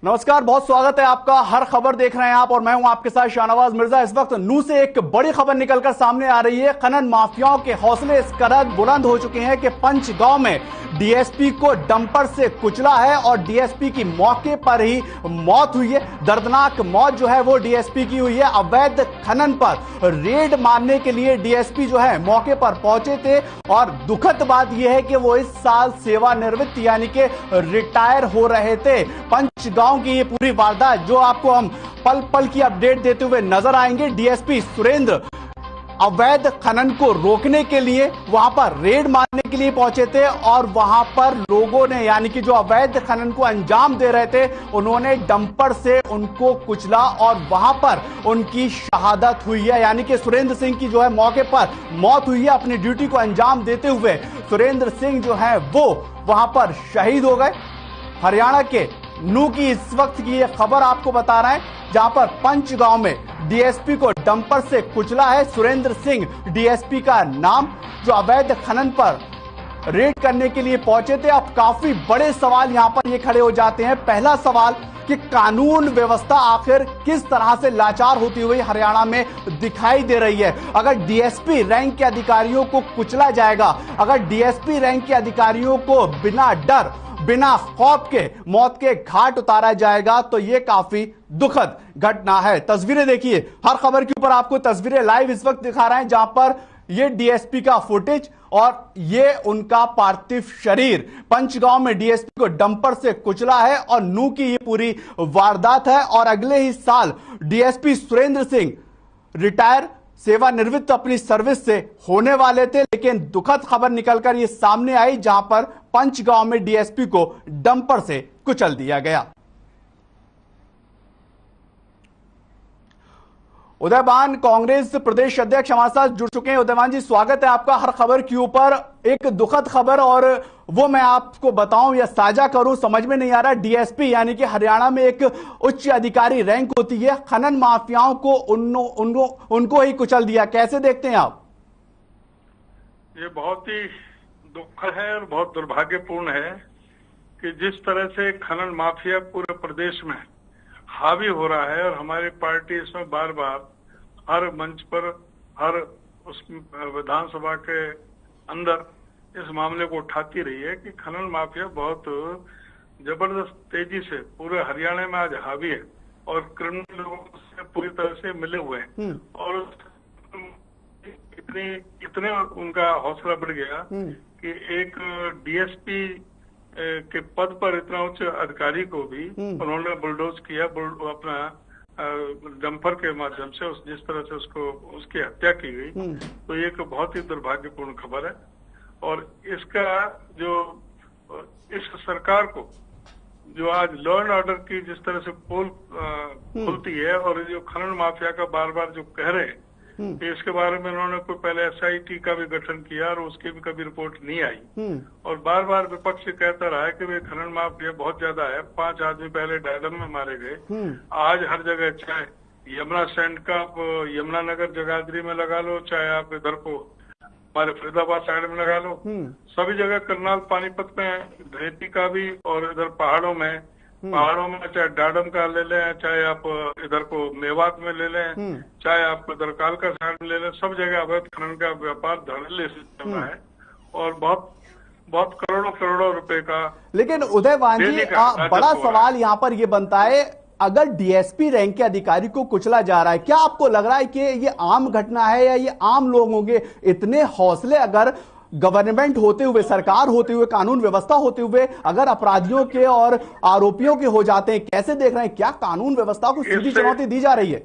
नमस्कार, बहुत स्वागत है आपका। हर खबर देख रहे हैं आप और मैं हूं आपके साथ शाहनवाज मिर्जा। इस वक्त नू से एक बड़ी खबर निकलकर सामने आ रही है। खनन माफियाओं के हौसले इस कदर बुलंद हो चुके हैं कि पंचगांव में डीएसपी को डंपर से कुचला है और डीएसपी की मौके पर ही मौत हुई है। दर्दनाक मौत जो है वो डीएसपी की हुई है। अवैध खनन पर रेड मारने के लिए डीएसपी जो है मौके पर पहुंचे थे और दुखद बात यह है कि वो इस साल सेवानिवृत्त यानी कि रिटायर हो रहे थे। पंचगांव की ये पूरी वारदात जो आपको हम पल पल की अपडेट देते हुए नजर आएंगे। डीएसपी सुरेंद्र अवैध खनन को रोकने के लिए वहां पर रेड मारने के लिए पहुंचे थे और वहां पर लोगों ने यानी कि जो अवैध खनन को अंजाम दे रहे थे उन्होंने डंपर से उनको कुचला और वहां पर उनकी शहादत हुई है। यानी कि सुरेंद्र सिंह की जो है मौके पर मौत हुई है। अपनी ड्यूटी को अंजाम देते हुए सुरेंद्र सिंह जो है वो वहां पर शहीद हो गए। हरियाणा के नू की इस वक्त की यह खबर आपको बता रहे हैं, जहां पर पंचगांव में डीएसपी को डंपर से कुचला है। सुरेंद्र सिंह डीएसपी का नाम, जो अवैध खनन पर रेड करने के लिए पहुंचे थे। अब काफी बड़े सवाल यहां पर ये खड़े हो जाते हैं। पहला सवाल कि कानून व्यवस्था आखिर किस तरह से लाचार होती हुई हरियाणा में दिखाई दे रही है। अगर डीएसपी रैंक के अधिकारियों को कुचला जाएगा, अगर डीएसपी रैंक के अधिकारियों को बिना डर बिना खौफ के मौत के घाट उतारा जाएगा तो यह काफी दुखद घटना है। तस्वीरें देखिए, हर खबर के ऊपर आपको तस्वीरें लाइव इस वक्त दिखा रहे हैं, जहां पर यह डीएसपी का फुटेज और ये उनका पार्थिव शरीर पंचगांव में डीएसपी को डंपर से कुचला है और नू की ये पूरी वारदात है। और अगले ही साल डीएसपी सुरेंद्र सिंह रिटायर सेवानिवृत्त अपनी सर्विस से होने वाले थे, लेकिन दुखद खबर निकलकर ये सामने आई, जहां पर पंचगांव में डीएसपी को डंपर से कुचल दिया गया। उदयभान कांग्रेस प्रदेश अध्यक्ष हमारे साथ जुड़ चुके हैं। उदयभान जी, स्वागत है आपका हर खबर के ऊपर। एक दुखद खबर, और वो मैं आपको बताऊं या साझा करूं समझ में नहीं आ रहा। डीएसपी यानी कि हरियाणा में एक उच्च अधिकारी रैंक होती है, खनन माफियाओं को उनको ही कुचल दिया। कैसे देखते हैं आप? ये बहुत ही दुखद है और बहुत दुर्भाग्यपूर्ण है कि जिस तरह से खनन माफिया पूरे प्रदेश में हावी हो रहा है और हमारी पार्टी इसमें बार बार हर मंच पर हर उस विधानसभा के अंदर इस मामले को उठाती रही है कि खनन माफिया बहुत जबरदस्त तेजी से पूरे हरियाणा में आज हावी है और क्रिमिनल लोगों से पूरी तरह से मिले हुए हैं और इतने उनका हौसला बढ़ गया कि एक डीएसपी के पद पर इतना उच्च अधिकारी को भी उन्होंने बुलडोज किया, अपना डंपर के माध्यम से जिस तरह से उसकी हत्या की गई। तो ये एक बहुत ही दुर्भाग्यपूर्ण खबर है और इसका जो इस सरकार को जो आज लॉ एंड ऑर्डर की जिस तरह से पोल खुलती है और जो खनन माफिया का बार बार जो कह रहे हैं कि इसके बारे में उन्होंने कोई पहले एसआईटी का भी गठन किया और उसकी भी कभी रिपोर्ट नहीं आई और बार बार विपक्ष कहता रहा है कि वे खनन माफिया बहुत ज्यादा है। 5 आदमी पहले डायडम में मारे गए, आज हर जगह, चाहे यमुना सैंड का यमुनानगर जगाधरी में लगा लो, चाहे आप इधर को हमारे फरीदाबाद साइड में लगा लो, सभी जगह करनाल पानीपत में धरेती का भी और इधर पहाड़ों में चाहे डाडम का ले लें, चाहे आप इधर को मेवात में ले लें, चाहे आप इधर कालका साइड में ले लें, सब जगह अवैध खनन का व्यापार धड़ल्ले से चल रहा है और बहुत करोड़ों रुपए का। लेकिन उदयभान जी, बड़ा सवाल यहाँ पर ये बनता है, अगर डीएसपी रैंक के अधिकारी को कुचला जा रहा है, क्या आपको लग रहा है कि ये आम घटना है या ये आम लोग होंगे? इतने हौसले अगर गवर्नमेंट होते हुए, सरकार होते हुए, कानून व्यवस्था होते हुए अगर अपराधियों के और आरोपियों के हो जाते हैं, कैसे देख रहे हैं? क्या कानून व्यवस्था को सीधी चुनौती दी जा रही है?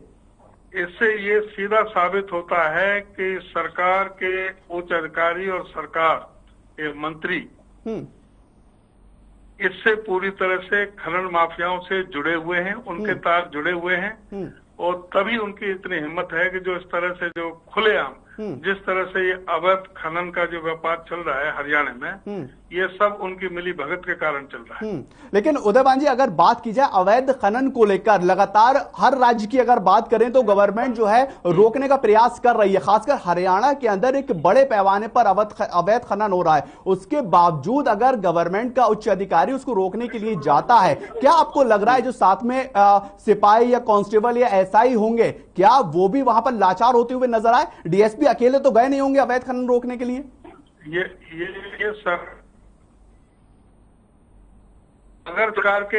इससे ये सीधा साबित होता है कि सरकार के उच्च अधिकारी और सरकार के मंत्री इससे पूरी तरह से खनन माफियाओं से जुड़े हुए हैं, उनके साथ जुड़े हुए हैं और तभी उनकी इतनी हिम्मत है कि जो इस तरह से जो खुलेआम जिस तरह से ये अवैध खनन का जो व्यापार चल रहा है हरियाणा में, ये सब उनकी मिली भगत के कारण चल रहा है। लेकिन उदयभान जी, अगर बात की जाए अवैध खनन को लेकर लगातार हर राज्य की अगर बात करें तो गवर्नमेंट जो है रोकने का प्रयास कर रही है। खासकर हरियाणा के अंदर एक बड़े पैमाने पर अवैध खनन हो रहा है, उसके बावजूद अगर गवर्नमेंट का उच्च अधिकारी उसको रोकने के लिए जाता है, क्या आपको लग रहा है जो साथ में सिपाही या कांस्टेबल या एसआई होंगे, क्या वो भी वहां पर लाचार होते हुए नजर आए? डीएसपी अकेले तो गए नहीं होंगे अवैध खनन रोकने के लिए। ये सर, अगर सरकार के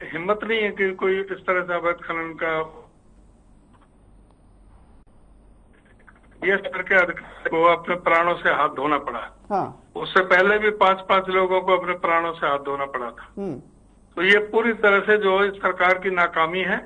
हिम्मत नहीं है कि कोई इस तरह से अवैध खनन का, ये सर के अधिकारी को अपने प्राणों से हाथ धोना पड़ा। हाँ। उससे पहले भी 5-5 लोगों को अपने प्राणों से हाथ धोना पड़ा था। तो ये पूरी तरह से जो इस सरकार की नाकामी है,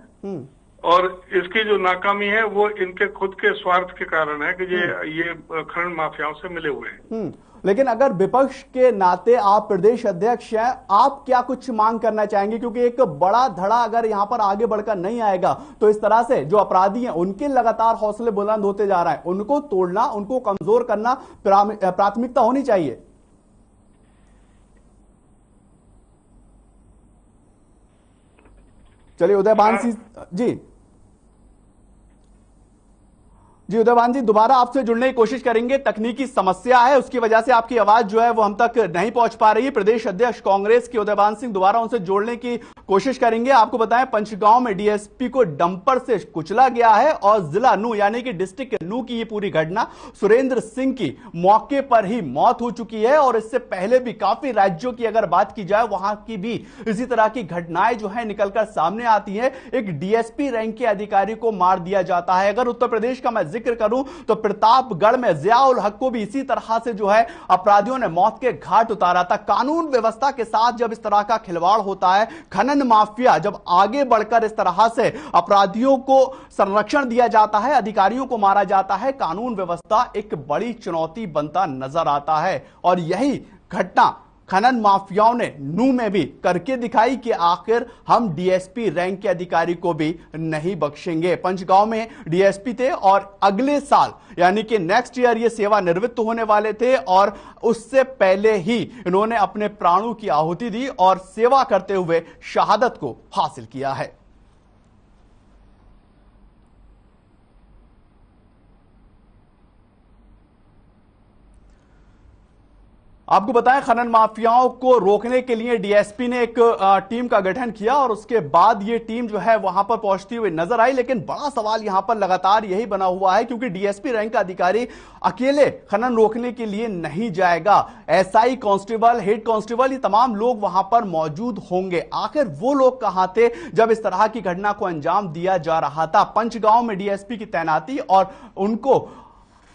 और इसकी जो नाकामी है वो इनके खुद के स्वार्थ के कारण है कि ये खनन माफियाओं से मिले हुए हैं। लेकिन अगर विपक्ष के नाते आप प्रदेश अध्यक्ष हैं, आप क्या कुछ मांग करना चाहेंगे? क्योंकि एक बड़ा धड़ा अगर यहां पर आगे बढ़कर नहीं आएगा तो इस तरह से जो अपराधी हैं उनके लगातार हौसले बुलंद होते जा रहा है, उनको तोड़ना, उनको कमजोर करना प्राथमिकता होनी चाहिए। चलिए उदयभान जी उदयभान जी, दोबारा आपसे जुड़ने की कोशिश करेंगे। तकनीकी समस्या है, उसकी वजह से आपकी आवाज जो है वो हम तक नहीं पहुंच पा रही है। प्रदेश अध्यक्ष कांग्रेस के उदयभान सिंह, दोबारा उनसे जोड़ने की कोशिश करेंगे। आपको बताएं, पंचगांव में डीएसपी को डंपर से कुचला गया है और जिला नू यानी कि डिस्ट्रिक्ट नू की ये पूरी घटना, सुरेंद्र सिंह की मौके पर ही मौत हो चुकी है। और इससे पहले भी काफी राज्यों की अगर बात की जाए, वहां की भी इसी तरह की घटनाएं जो है निकलकर सामने आती है। एक डीएसपी रैंक के अधिकारी को मार दिया जाता है। अगर उत्तर प्रदेश का मैं जिक्र करूं तो प्रतापगढ़ में जियाउल हक को भी इसी तरह से जो है अपराधियों ने मौत के घाट उतारा था। कानून व्यवस्था के साथ जब इस तरह का खिलवाड़ होता है, खनन माफिया जब आगे बढ़कर इस तरह से अपराधियों को संरक्षण दिया जाता है, अधिकारियों को मारा जाता है, कानून व्यवस्था एक बड़ी चुनौती बनता नजर आता है। और यही घटना खनन माफियाओं ने नू में भी करके दिखाई कि आखिर हम डीएसपी रैंक के अधिकारी को भी नहीं बख्शेंगे। पंचगांव में डीएसपी थे और अगले साल यानी कि नेक्स्ट ईयर ये सेवानिवृत्त होने वाले थे, और उससे पहले ही इन्होंने अपने प्राणों की आहुति दी और सेवा करते हुए शहादत को हासिल किया है। आपको बताएं, खनन माफियाओं को रोकने के लिए डीएसपी ने एक टीम का गठन किया और उसके बाद ये टीम जो है वहां पर पहुंचती हुई नजर आई। लेकिन बड़ा सवाल यहां पर लगातार यही बना हुआ है, क्योंकि डीएसपी रैंक का अधिकारी अकेले खनन रोकने के लिए नहीं जाएगा। एसआई, कांस्टेबल, हेड कांस्टेबल, ये तमाम लोग वहां पर मौजूद होंगे। आखिर वो लोग कहां थे जब इस तरह की घटना को अंजाम दिया जा रहा था? पंचगांव में डीएसपी की तैनाती और उनको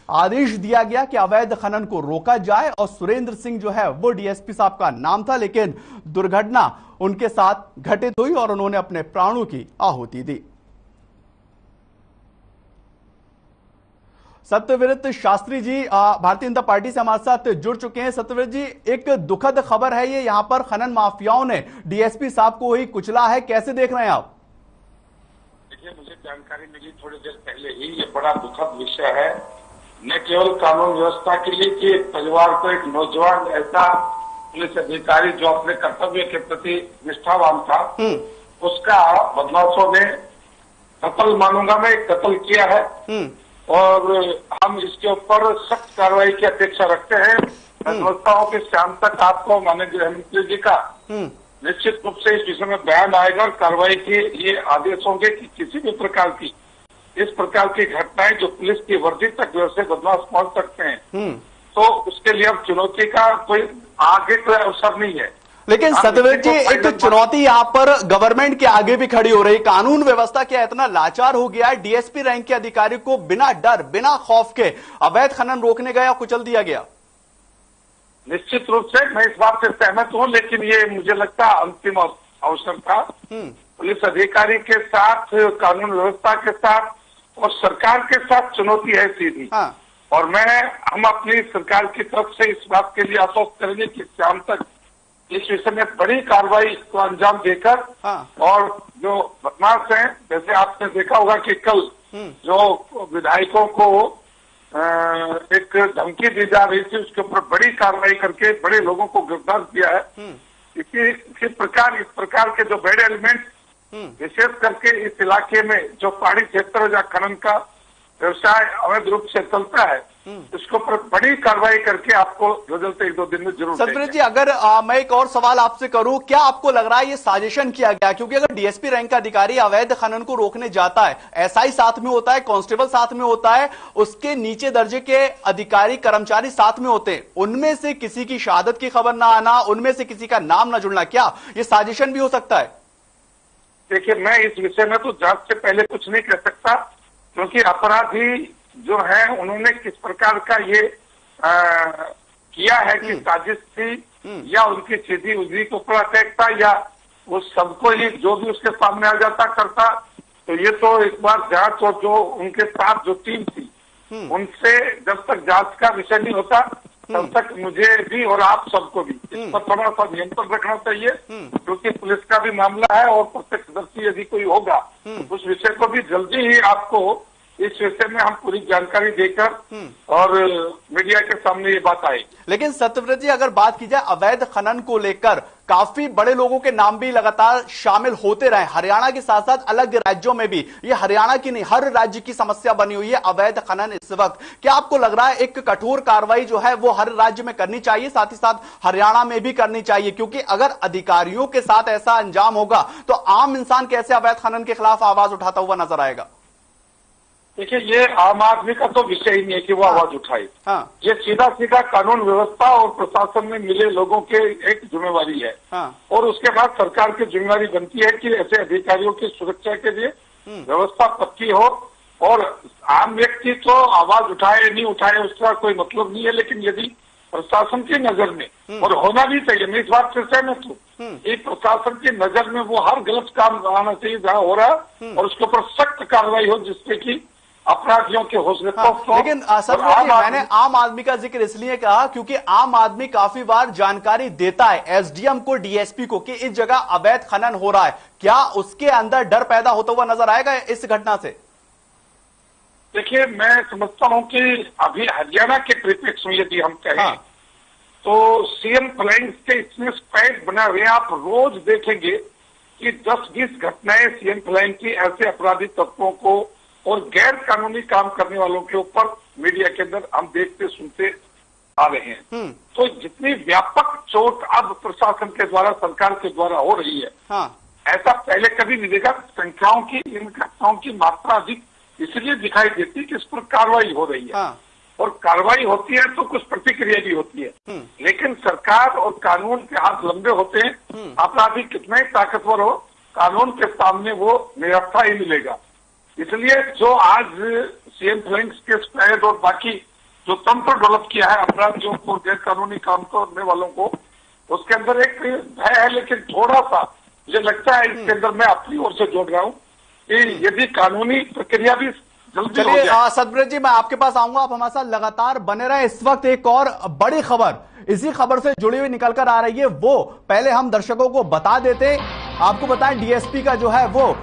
आदेश दिया गया कि अवैध खनन को रोका जाए, और सुरेंद्र सिंह जो है वो डीएसपी साहब का नाम था। लेकिन दुर्घटना उनके साथ घटित हुई और उन्होंने अपने प्राणों की आहुति दी। सत्यव्रत शास्त्री जी भारतीय जनता पार्टी से हमारे साथ जुड़ चुके हैं। सत्यव्रत जी, एक दुखद खबर है ये, यहां पर खनन माफियाओं ने डीएसपी साहब को ही कुचला है, कैसे देख रहे हैं आप? देखिए, मुझे जानकारी मिली थोड़ी देर पहले ही, ये बड़ा दुखद विषय है, न केवल कानून व्यवस्था के लिए कि एक परिवार को एक नौजवान ऐसा पुलिस अधिकारी जो अपने कर्तव्य के प्रति निष्ठावान था, उसका बदमाशों ने कत्ल, मानूंगा मैं, कत्ल किया है। और हम इसके ऊपर सख्त कार्रवाई की अपेक्षा रखते हैं। व्यवस्थाओं के शाम तक आपको माननीय गृहमंत्री जी का निश्चित रूप से इस विषय में बयान आएगा और कार्रवाई के ये आदेश होंगे कि किसी भी प्रकार की इस प्रकार की घटनाएं जो पुलिस की वर्दी तक व्यवस्था बदमाश पहुंच सकते हैं, तो उसके लिए अब चुनौती का कोई आगे कोई अवसर नहीं है। लेकिन सत्यव्रत जी, एक तो चुनौती यहां पर गवर्नमेंट के आगे भी खड़ी हो रही, कानून व्यवस्था क्या इतना लाचार हो गया है, डीएसपी रैंक के अधिकारी को बिना डर, बिना खौफ के अवैध खनन रोकने गया, कुचल दिया गया। निश्चित रूप से मैं इस बात से सहमत हूं, लेकिन ये मुझे लगता है अंतिम अवसर था। पुलिस अधिकारी के साथ, कानून व्यवस्था के साथ और सरकार के साथ चुनौती है सीधी। और हम अपनी सरकार की तरफ से इस बात के लिए आश्वस्त करेंगे कि शाम तक इस विषय में बड़ी कार्रवाई को अंजाम देकर और जो बदमाश हैं, जैसे आपने देखा होगा कि कल जो विधायकों को एक धमकी दी जा रही थी, उसके ऊपर बड़ी कार्रवाई करके बड़े लोगों को गिरफ्तार किया है। इस प्रकार के जो बैड एलिमेंट विशेष करके इस इलाके में जो पहाड़ी क्षेत्र जहाँ खनन का व्यवसाय अवैध रूप से चलता है, इसके ऊपर बड़ी कार्रवाई करके आपको रिजल्ट 1-2 दिन में जरूर सतपाल जी, अगर मैं एक और सवाल आपसे करूं, क्या आपको लग रहा है ये साजिशन किया गया? क्योंकि अगर डीएसपी रैंक का अधिकारी अवैध खनन को रोकने जाता है, एसआई साथ में होता है, कांस्टेबल साथ में होता है, उसके नीचे दर्जे के अधिकारी कर्मचारी साथ में होते हैं, उनमें से किसी की शहादत की खबर ना आना, उनमें से किसी का नाम ना जुड़ना, क्या ये साजिशन भी हो सकता है? देखिए, मैं इस विषय में तो जांच से पहले कुछ नहीं कह सकता, क्योंकि अपराधी जो है उन्होंने किस प्रकार का ये किया है कि साजिश थी या उनकी सीधी उजरी को पूरा था या वो सबको ही जो भी उसके सामने आ जाता करता, तो ये तो एक बार जांच और जो उनके साथ जो टीम थी उनसे जब तक जांच का विषय नहीं होता तब तक मुझे भी और आप सबको भी इस पर थोड़ा सा नियंत्रण रखना चाहिए, क्योंकि पुलिस का भी मामला है और प्रत्यक्षदर्शी यदि कोई होगा उस विषय को भी जल्दी ही आपको इस विषय में हम पूरी जानकारी देकर और मीडिया के सामने ये बात आई। लेकिन सत्यव्रत जी, अगर बात की जाए अवैध खनन को लेकर, काफी बड़े लोगों के नाम भी लगातार शामिल होते रहे, हरियाणा के साथ साथ अलग राज्यों में भी, ये हरियाणा की नहीं हर राज्य की समस्या बनी हुई है अवैध खनन इस वक्त। क्या आपको लग रहा है एक कठोर कार्रवाई जो है वो हर राज्य में करनी चाहिए, साथ ही साथ हरियाणा में भी करनी चाहिए? क्योंकि अगर अधिकारियों के साथ ऐसा अंजाम होगा तो आम इंसान कैसे अवैध खनन के खिलाफ आवाज उठाता हुआ नजर आएगा? देखिए, ये आम आदमी का तो विषय ही नहीं है कि वो आवाज उठाए। ये सीधा सीधा कानून व्यवस्था और प्रशासन में मिले लोगों के एक जिम्मेवारी है। और उसके बाद सरकार की जिम्मेवारी बनती है कि ऐसे अधिकारियों की सुरक्षा के लिए व्यवस्था पक्की हो, और आम व्यक्ति तो आवाज उठाए नहीं उठाए उसका कोई मतलब नहीं है, लेकिन यदि प्रशासन की नजर में, और होना भी चाहिए, मैं इस बात से सहमत हूँ कि प्रशासन की नजर में वो हर गलत काम आना चाहिए जहाँ हो रहा है और उसके ऊपर सख्त कार्रवाई हो, जिससे कि अपराधियों के हौसले लेकिन सर मैंने आम आदमी का जिक्र इसलिए कहा क्योंकि आम आदमी काफी बार जानकारी देता है एसडीएम को, डीएसपी को, कि इस जगह अवैध खनन हो रहा है। क्या उसके अंदर डर पैदा होता हुआ नजर आएगा इस घटना से? देखिए, मैं समझता हूं कि अभी हरियाणा के परिप्रेक्ष्य में यदि हम कहें तो सीएम फ्लाइंग के इतने स्क्वाड बना हुए, आप रोज देखेंगे कि 10-20 घटनाएं सीएम फ्लाइंग की ऐसे अपराधी तत्वों को और गैर कानूनी काम करने वालों के ऊपर मीडिया के अंदर हम देखते सुनते आ रहे हैं। तो जितनी व्यापक चोट अब प्रशासन के द्वारा, सरकार के द्वारा हो रही है, ऐसा पहले कभी नहीं देखा। संख्याओं की, इन घटनाओं की मात्रा अधिक इसलिए दिखाई देती कि इस पर कार्रवाई हो रही है, और कार्रवाई होती है तो कुछ प्रतिक्रिया भी होती है, लेकिन सरकार और कानून के हाथ लंबे होते हैं। अपराधी कितना ही ताकतवर हो, कानून के सामने वो निरस्ता ही मिलेगा। इसलिए जो आज सीएम फ्लाइंग्स के स्क्वाड और बाकी जो तंत्र डेवलप किया है अपराधियों को, गैर कानूनी काम करने वालों को, उसके अंदर एक भय है, लेकिन थोड़ा सा मुझे लगता है इसके अंदर मैं अपनी ओर से जोड़ रहा हूँ कि यदि कानूनी प्रक्रिया भी जल्दी हो जाए। सतपाल जी, मैं आपके पास आऊंगा, आप हमारे साथ लगातार बने रहे। इस वक्त एक और बड़ी खबर इसी खबर से जुड़ी हुई निकल कर आ रही है, वो पहले हम दर्शकों को बता देते। आपको बताएं, डीएसपी का जो है वो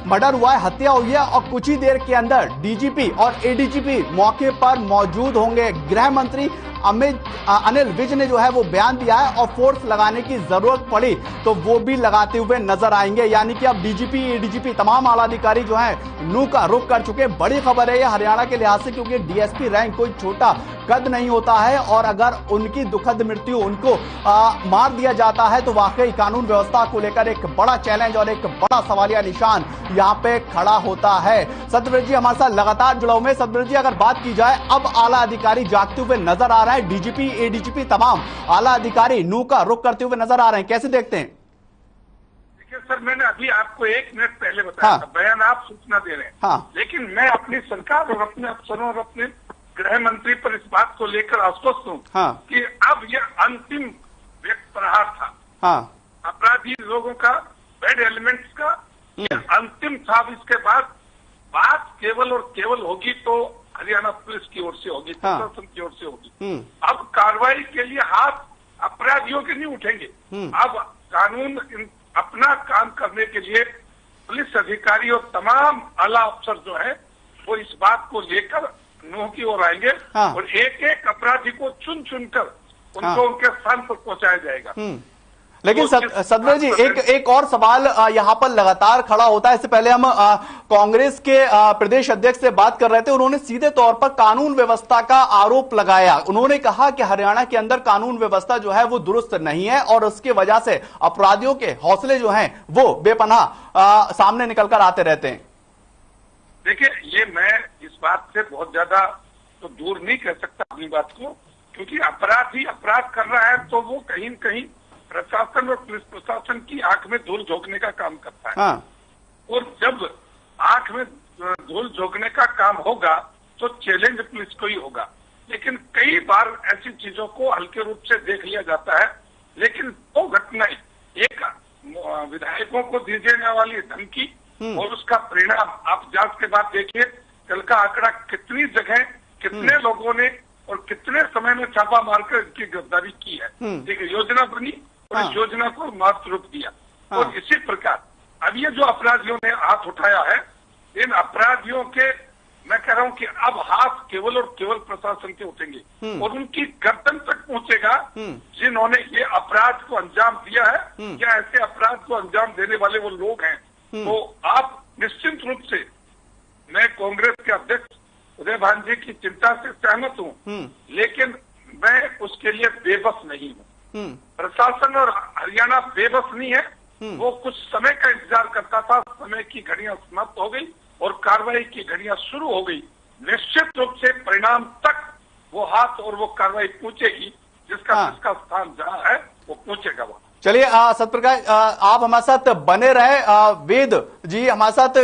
मर्डर हुआ है, हत्या हुई है, और कुछ ही देर के अंदर डीजीपी और एडीजीपी मौके पर मौजूद होंगे। गृह मंत्री अनिल विज ने जो है वो बयान दिया है, और फोर्स लगाने की जरूरत पड़ी तो वो भी लगाते हुए नजर आएंगे। यानी कि अब डीजीपी, एडीजीपी, तमाम आला अधिकारी जो है नू का रुख कर चुके। बड़ी खबर है ये हरियाणा के लिहाज से, क्योंकि डीएसपी रैंक कोई छोटा कद नहीं होता है, और अगर उनकी दुखद मृत्यु, उनको मार दिया जाता है तो वाकई कानून व्यवस्था को लेकर एक बड़ा चैलेंज और एक बड़ा सवालिया निशान यहाँ पे खड़ा होता है। सतपाल जी हमारे साथ लगातार जुड़े हुए। सतपाल जी, अगर बात की जाए, अब आला अधिकारी जागते हुए नजर आ रहा है, डीजीपी, एडीजीपी, तमाम आला अधिकारी नू का रुख करते हुए नजर आ रहे हैं, कैसे देखते हैं? देखिए सर, मैंने अभी आपको 1 मिनट पहले बताया था, बयान आप सूचना दे रहे हैं, लेकिन मैं अपनी सरकार और अपने अफसरों और अपने गृह मंत्री पर इस बात को लेकर आश्वस्त हूँ कि अब यह अंतिम व्यक्त प्रहार था अपराधी लोगों का, बैड एलिमेंट्स का, अंतिम था। इसके बाद बात केवल और केवल होगी तो हरियाणा पुलिस की ओर से होगी, प्रशासन की ओर से होगी। अब कार्रवाई के लिए हाथ अपराधियों के नहीं उठेंगे। अब कानून अपना काम करने के लिए पुलिस अधिकारी और तमाम आला अफसर जो है वो इस बात को लेकर नो की ओर आएंगे और एक एक अपराधी को चुन चुनकर उनको उनके स्थान पर पहुंचाया जाएगा। लेकिन सदमेर जी एक और सवाल यहाँ पर लगातार खड़ा होता है। इससे पहले हम कांग्रेस के प्रदेश अध्यक्ष से बात कर रहे थे, उन्होंने सीधे तौर पर कानून व्यवस्था का आरोप लगाया। उन्होंने कहा कि हरियाणा के अंदर कानून व्यवस्था जो है वो दुरुस्त नहीं है और उसकी वजह से अपराधियों के हौसले जो हैं वो बेपनाह सामने निकल कर आते रहते हैं। देखिए, ये मैं इस बात से बहुत ज्यादा तो दूर नहीं कह सकता अपनी बात को, क्योंकि अपराधी अपराध कर रहा है तो वो कहीं न कहीं प्रशासन और पुलिस प्रशासन की आंख में धूल झोंकने का काम करता है। और जब आंख में धूल झोंकने का काम होगा तो चैलेंज पुलिस को ही होगा। लेकिन कई बार ऐसी चीजों को हल्के रूप से देख लिया जाता है। लेकिन वो घटनाएं, एक विधायकों को दी जाने वाली धमकी और उसका परिणाम आप जांच के बाद देखिए, कल का आंकड़ा कितनी जगह कितने लोगों ने और कितने समय में छापा मारकर इनकी गिरफ्तारी की है। ठीक है, योजना बनी और इस योजना को मार्ग रूप दिया। और इसी प्रकार अब ये जो अपराधियों ने हाथ उठाया है, इन अपराधियों के मैं कह रहा हूं कि अब हाथ केवल और केवल प्रशासन के उठेंगे और उनकी गर्दन तक पहुंचेगा जिन्होंने ये अपराध को अंजाम दिया है या ऐसे अपराध को अंजाम देने वाले वो लोग हैं। तो आप निश्चित रूप से, मैं कांग्रेस के अध्यक्ष उदय भान जी की चिंता से सहमत हूं, लेकिन मैं उसके लिए बेबस नहीं हूं। प्रशासन और हरियाणा बेबस नहीं है, वो कुछ समय का इंतजार करता था। समय की घड़ियां समाप्त हो गई और कार्रवाई की घड़ियां शुरू हो गई। निश्चित रूप से परिणाम तक वो हाथ और वो कार्रवाई पहुंचेगी, जिसका स्थान जहां है वो पहुंचेगा वहां। चलिए सत्यप्रकाश, आप हमारे साथ बने रहे। वेद जी हमारे साथ,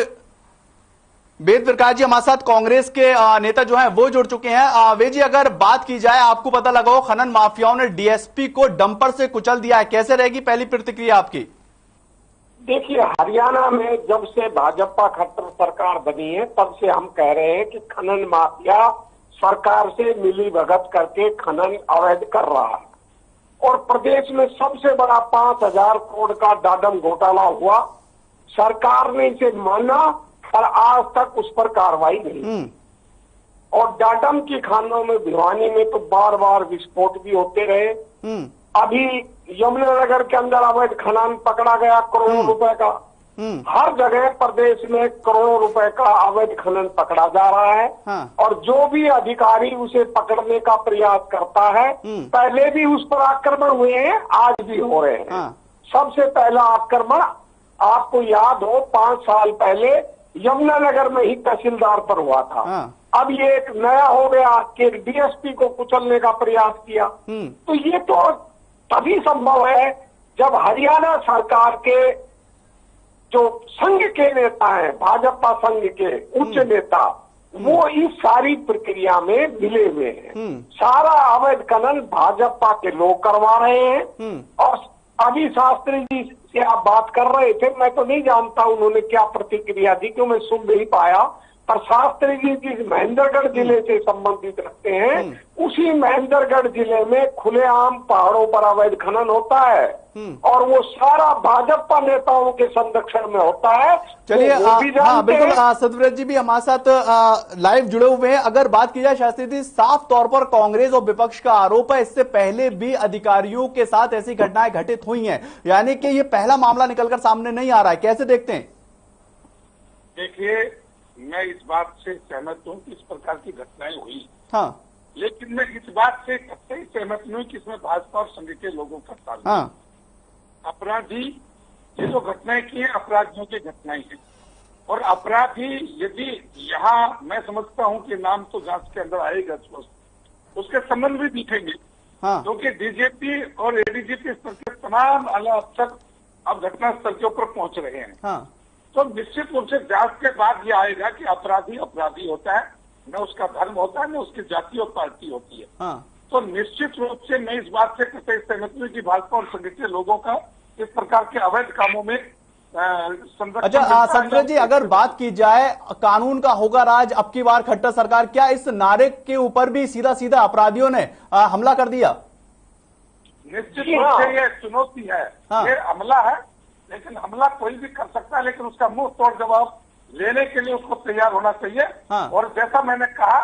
वेद प्रकाश जी हमारे साथ कांग्रेस के नेता जो हैं वो जुड़ चुके हैं। वेद जी, अगर बात की जाए, आपको पता लगा हो खनन माफियाओं ने डीएसपी को डंपर से कुचल दिया है, कैसे रहेगी पहली प्रतिक्रिया आपकी? देखिए, हरियाणा में जब से भाजपा खट्टर सरकार बनी है तब से हम कह रहे हैं कि खनन माफिया सरकार से मिली भगत करके खनन अवैध कर रहा है और प्रदेश में सबसे बड़ा 5,000 करोड़ का डाडम घोटाला हुआ। सरकार ने इसे माना पर आज तक उस पर कार्रवाई नहीं। और डाडम की खानों में भिवानी में तो बार बार विस्फोट भी होते रहे। अभी यमुनानगर के अंदर अवैध खनन पकड़ा गया करोड़ों रुपए का। हर जगह प्रदेश में करोड़ों रुपए का अवैध खनन पकड़ा जा रहा है। और जो भी अधिकारी उसे पकड़ने का प्रयास करता है, पहले भी उस पर आक्रमण हुए हैं, आज भी हो रहे हैं। सबसे पहला आक्रमण आपको याद हो 5 साल पहले यमुनानगर में ही तहसीलदार पर हुआ था। अब ये एक नया हो गया कि एक डीएसपी को कुचलने का प्रयास किया। तो ये तो तभी संभव है जब हरियाणा सरकार के जो संघ के नेता हैं, भाजपा संघ के उच्च नेता, वो इस सारी प्रक्रिया में मिले हुए हैं। सारा अवैध खनन भाजपा के लोग करवा रहे हैं। और अभी शास्त्री जी से आप बात कर रहे थे, मैं तो नहीं जानता उन्होंने क्या प्रतिक्रिया दी, क्यों मैं सुन नहीं पाया। पर शास्त्री जी जिस महेंद्रगढ़ जिले से संबंधित रखते हैं, उसी महेंद्रगढ़ जिले में खुलेआम पहाड़ों पर अवैध खनन होता है और वो सारा भाजपा नेताओं के संरक्षण में होता है। चलिए, हाँ बिल्कुल, सत्यव्रत जी भी हमारे साथ लाइव जुड़े हुए हैं। अगर बात की जाए शास्त्री जी, साफ तौर पर कांग्रेस और विपक्ष का आरोप है इससे पहले भी अधिकारियों के साथ ऐसी घटनाएं घटित हुई हैं, यानी कि ये पहला मामला निकलकर सामने नहीं आ रहा है, कैसे देखते हैं? देखिए, मैं इस बात से सहमत हूँ कि इस प्रकार की घटनाएं हुई। लेकिन मैं इस बात से कतई सहमत नहीं कि इसमें भाजपा और संघ के लोगों का ताल्लुक। अपराधी ये जो घटनाएं की हैं, अपराधियों की घटनाएं हैं। और अपराधी यदि यहाँ, मैं समझता हूँ कि नाम तो जांच के अंदर आएगा, उसके संबंध भी दिखेंगे। क्योंकि डीजीपी और एडीजीपी स्तर के तमाम आला अफसर अब घटनास्थल के ऊपर पहुंच रहे हैं। तो निश्चित रूप से जांच के बाद ये आएगा कि अपराधी अपराधी होता है, न उसका धर्म होता है, न उसकी जाति और पार्टी होती है। तो निश्चित रूप से मैं इस बात से कतई सहमत हूं कि भाजपा और संघ के लोगों का इस प्रकार के अवैध कामों में अच्छा संजय जी, अगर बात की जाए कानून का होगा राज अब की बार खट्टर सरकार, क्या इस नारे के ऊपर भी सीधा सीधा अपराधियों ने हमला कर दिया? निश्चित रूप से ये चुनौती है, ये हमला है। लेकिन हमला कोई भी कर सकता है, लेकिन उसका मुंह तोड़ जवाब लेने के लिए उसको तैयार होना चाहिए। और जैसा मैंने कहा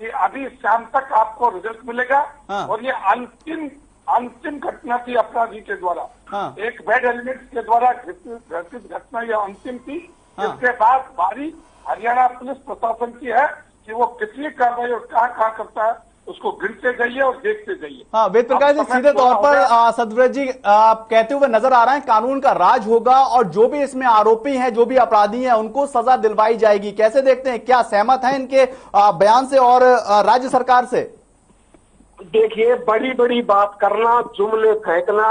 कि अभी शाम तक आपको रिजल्ट मिलेगा। हाँ। और ये अंतिम घटना थी अपराधी के द्वारा। हाँ। एक बैड एलिमेंट के द्वारा घटित घटना यह अंतिम थी। हाँ। इसके बाद बारी हरियाणा पुलिस प्रशासन की है कि वो कितनी कार्रवाई और कहाँ करता है, उसको गिनते जाइए और देखते जाइए। हाँ, वेद प्रकाश जी, सीधे तौर पर सतव्रत जी कहते हुए नजर आ रहे हैं कानून का राज होगा और जो भी इसमें आरोपी हैं, जो भी अपराधी हैं, उनको सजा दिलवाई जाएगी। कैसे देखते हैं, क्या सहमत हैं इनके बयान से और राज्य सरकार से? देखिए, बड़ी बड़ी बात करना, जुमले फेंकना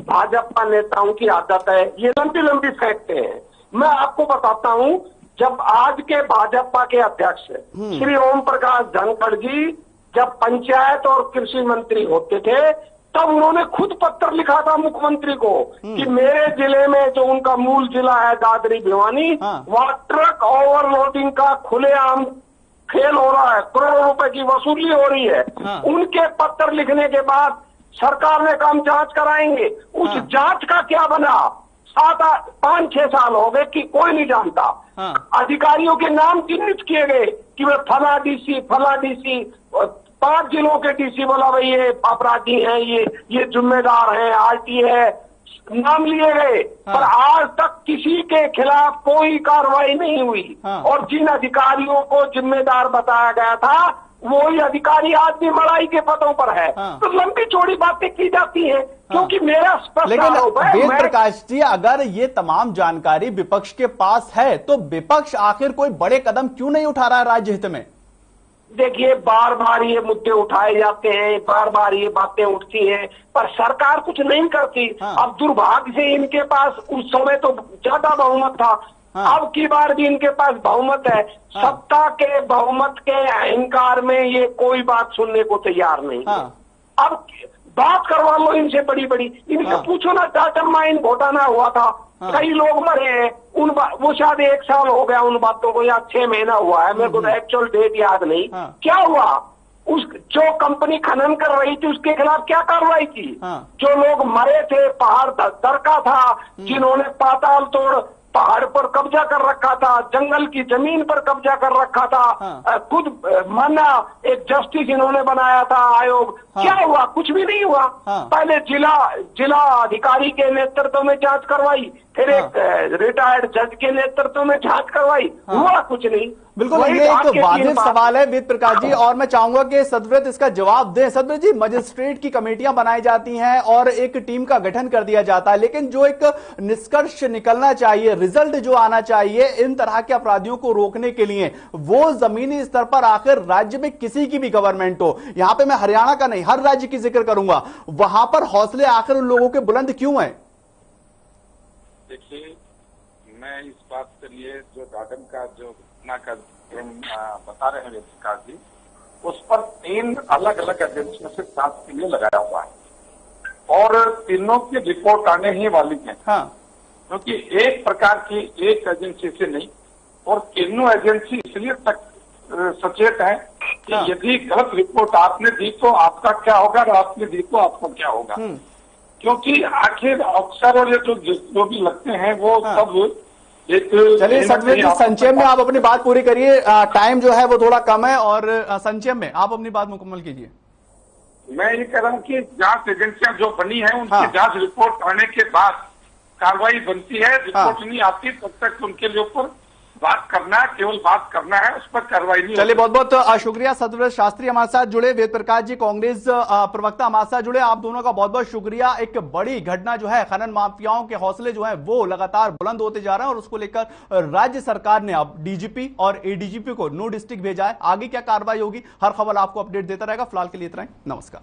भाजपा नेताओं की आदत है। ये लंबी लंबी फेंकते हैं। मैं आपको बताता हूं, जब आज के भाजपा के अध्यक्ष श्री ओम प्रकाश धनखड़ जी जब पंचायत और कृषि मंत्री होते थे, तब उन्होंने खुद पत्र लिखा था मुख्यमंत्री को कि मेरे जिले में, जो उनका मूल जिला है दादरी भिवानी, वहां ट्रक ओवरलोडिंग का खुलेआम खेल हो रहा है, करोड़ों रुपए की वसूली हो रही है। उनके पत्र लिखने के बाद सरकार ने कहा हम जांच कराएंगे। उस जांच का क्या बना? 5-6 साल हो गए कि कोई नहीं जानता। अधिकारियों के नाम चिन्हित किए गए कि वे फला डीसी 5 जिलों के डीसी बोला भाई ये अपराधी हैं, ये जिम्मेदार हैं, आरटी है, नाम लिए गए। पर आज तक किसी के खिलाफ कोई कार्रवाई नहीं हुई। और जिन अधिकारियों को जिम्मेदार बताया गया था, वही अधिकारी आज भी मड़ाई के पदों पर है। तो लंबी चौड़ी बातें की जाती हैं, क्योंकि मेरा स्पष्ट आरोप है। वेद प्रकाश जी, अगर ये तमाम जानकारी विपक्ष के पास है तो विपक्ष आखिर कोई बड़े कदम क्यों नहीं उठा रहा है राज्य हित में? देखिए, बार बार ये मुद्दे उठाए जाते हैं, बार बार ये बातें उठती हैं, पर सरकार कुछ नहीं करती। अब दुर्भाग्य से इनके पास उस समय तो ज्यादा बहुमत था, अब की बार भी इनके पास बहुमत है। सत्ता के बहुमत के अहंकार में ये कोई बात सुनने को तैयार नहीं। अब बात करवा लो इनसे बड़ी इनसे पूछो ना, टाटा माइन घोटाला हुआ था, कई लोग मरे हैं, वो शायद 1 साल हो गया उन बातों को, या 6 महीना हुआ है, मेरे को तो एक्चुअल डेट याद नहीं। क्या हुआ? जो कंपनी खनन कर रही थी उसके खिलाफ क्या कार्रवाई की? जो लोग मरे थे, पहाड़ दरका था, जिन्होंने पाताल तोड़ पहाड़ पर कब्जा कर रखा था, जंगल की जमीन पर कब्जा कर रखा था, खुद माना एक जस्टिस इन्होंने बनाया था आयोग। क्या हुआ? कुछ भी नहीं हुआ। पहले जिला अधिकारी के नेतृत्व में जांच करवाई, फिर एक रिटायर्ड जज के नेतृत्व में जांच करवाई, हुआ कुछ नहीं। बिल्कुल, ये एक वाजिब सवाल है वेद प्रकाश जी, और मैं चाहूंगा कि सतव्रत इसका जवाब दें। सतव्रत जी, मजिस्ट्रेट की कमेटियां बनाई जाती हैं और एक टीम का गठन कर दिया जाता है, लेकिन जो एक निष्कर्ष निकलना चाहिए, रिजल्ट जो आना चाहिए इन तरह के अपराधियों को रोकने के लिए, वो जमीनी स्तर पर आखिर राज्य में किसी की भी गवर्नमेंट हो, यहां पे मैं हरियाणा का नहीं हर राज्य की जिक्र करूंगा, वहां पर हौसले आखिर उन लोगों के बुलंद क्यों हैं? देखिए, मैं इस बात के लिए जो गार्डन का जो घटना का बता रहे हैं प्रकाश जी, उस पर 3 अलग अलग एजेंसियों से जांच के लिए लगाया हुआ है और तीनों की रिपोर्ट आने ही वाली है। क्योंकि एक प्रकार की एक एजेंसी से नहीं, और तीनों एजेंसी इसलिए तक सचेत है कि यदि गलत रिपोर्ट आपने दी तो आपका क्या होगा और आपने दी तो आपका क्या होगा। क्योंकि आखिर अफसर और ये जो भी लगते हैं वो सब एक। चलिए सतव्रत जी, संक्षेप में आप अपनी बात पूरी करिए, टाइम जो है वो थोड़ा कम है, और संक्षेप में आप अपनी बात मुकम्मल कीजिए। मैं ये कह रहा हूँ कि जांच एजेंसियां जो बनी है उनकी जांच रिपोर्ट आने के बाद कार्रवाई बनती है। रिपोर्ट नहीं आती तब तक उनके ऊपर बात करना, केवल बात करना है, उस पर कार्रवाई नहीं। चलिए, बहुत बहुत शुक्रिया। सतव्रत शास्त्री हमारे साथ जुड़े, वेद प्रकाश जी कांग्रेस प्रवक्ता हमारे साथ जुड़े, आप दोनों का बहुत बहुत शुक्रिया। एक बड़ी घटना जो है, खनन माफियाओं के हौसले जो है वो लगातार बुलंद होते जा रहे हैं और उसको लेकर राज्य सरकार ने अब डीजीपी और एडीजीपी को नो डिस्ट्रिक्ट भेजा है। आगे क्या कार्रवाई होगी, हर खबर आपको अपडेट देता रहेगा। फिलहाल के लिए इतना ही, नमस्कार।